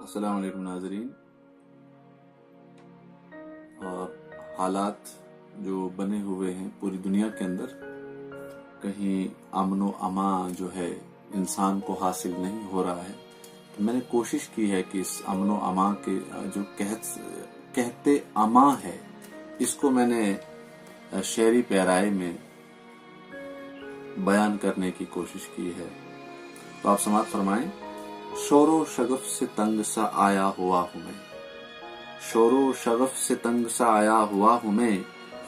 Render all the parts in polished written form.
अस्सलाम वालेकुम नाज़रीन। हालात जो बने हुए हैं पूरी दुनिया के अंदर, कहीं अमन व अमा जो है इंसान को हासिल नहीं हो रहा है। तो मैंने कोशिश की है कि इस अमन व अमा के जो कहते अमा है, इसको मैंने शेरी पैराए में बयान करने की कोशिश की है। तो आप समाअत फरमाएं। शोरो शगफ से तंग सा आया हुआ हूं मैं, शोरो शगफ से तंग सा आया हुआ हूं मैं,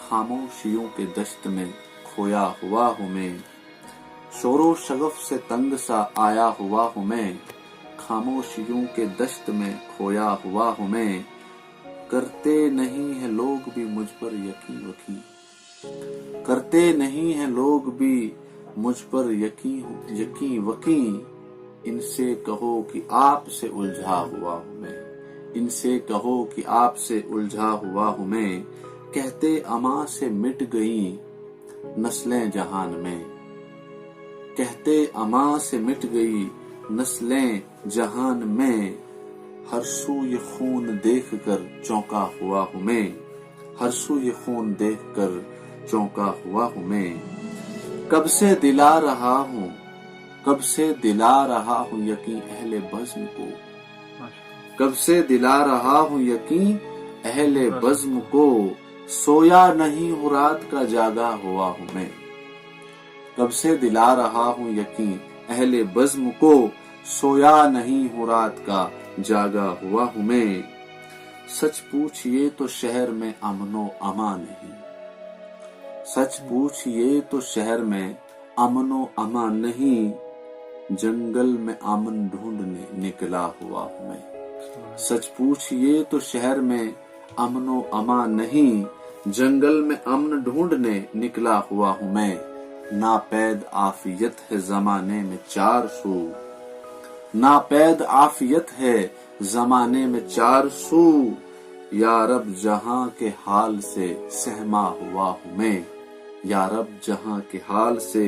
खामोशियों के दश्त में खोया हुआ हूं मैं। शोरो शगफ से तंग सा आया हुआ हूं मैं, खामोशियों के दश्त में खोया हुआ हूं मैं। करते नहीं है लोग भी मुझ पर यकीन वकील, करते नहीं है लोग भी मुझ पर यकीन वकील। इनसे कहो कि आपसे उलझा हुआ हूं मैं, इनसे कहो कि आपसे उलझा हुआ हूं मैं। कहते अमा से मिट गई नस्लें जहान में, कहते अमा से मिट गई नस्लें जहान में। हर सू ये खून देख कर चौंका हुआ हूं मैं, हर सू ये खून देख कर चौंका हुआ हूं मैं। कब से दिला रहा हूं, कब से दिला रहा हूं यकीन अहले बज़्म को, कब से दिला रहा हूं यकीन अहले बज़्म को। सोया नहीं हूं रात का जागा हुआ हूं मैं, कब से दिला रहा हूं यकीन अहले बज़्म को। सोया नहीं हूं रात का जागा हुआ हूं मैं। सच पूछिए तो शहर में अमनो अमा नहीं, सच पूछिए तो शहर में अमनो अमा नहीं। जंगल में अमन ढूंढने निकला हुआ हूं मैं, सच पूछिए तो शहर में अमनो अमा नहीं। जंगल में अमन ढूंढने निकला हुआ हूं मैं। नापैद आफियत है जमाने में चार सू, नापैद आफियत है जमाने में चार सू। या रब जहां के हाल से सहमा हुआ हूं मैं, या रब जहां के हाल से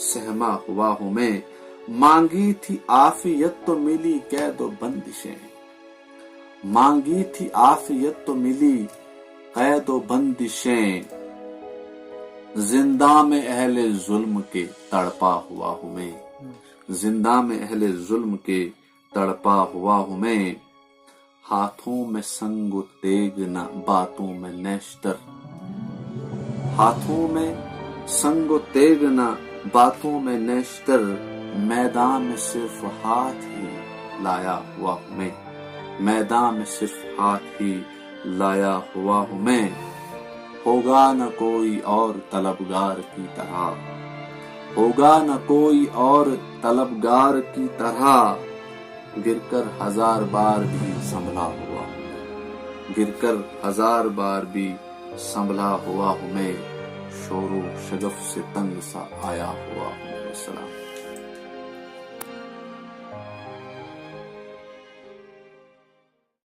सहमा हुआ हूं मैं। मांगी थी आफियत तो मिली कैदो बंदिशें, मांगी थी आफियत तो मिली कैदो बंदिशें। जिंदा में अहले जुल्म के तड़पा हुआ हूं मैं, जिंदा में अहले जुल्म के तड़पा हुआ हूं मैं। हाथों में संग तेग न बातों में नेश्तर, हाथों में संग तेग न बातों में नेश्तर। मैदान में सिर्फ हाथ ही लाया हुआ हूं मैं, मैदान में सिर्फ हाथ ही लाया हुआ हूं मैं। होगा न कोई और तलबगार की तरह, होगा न कोई और तलबगार की तरह। गिरकर हजार बार भी संभला हुआ हूं मैं, गिरकर हजार बार भी संभला हुआ हूं मैं। शोरो शगफ से तंग सा आया हुआ हूं मैं। सलाम।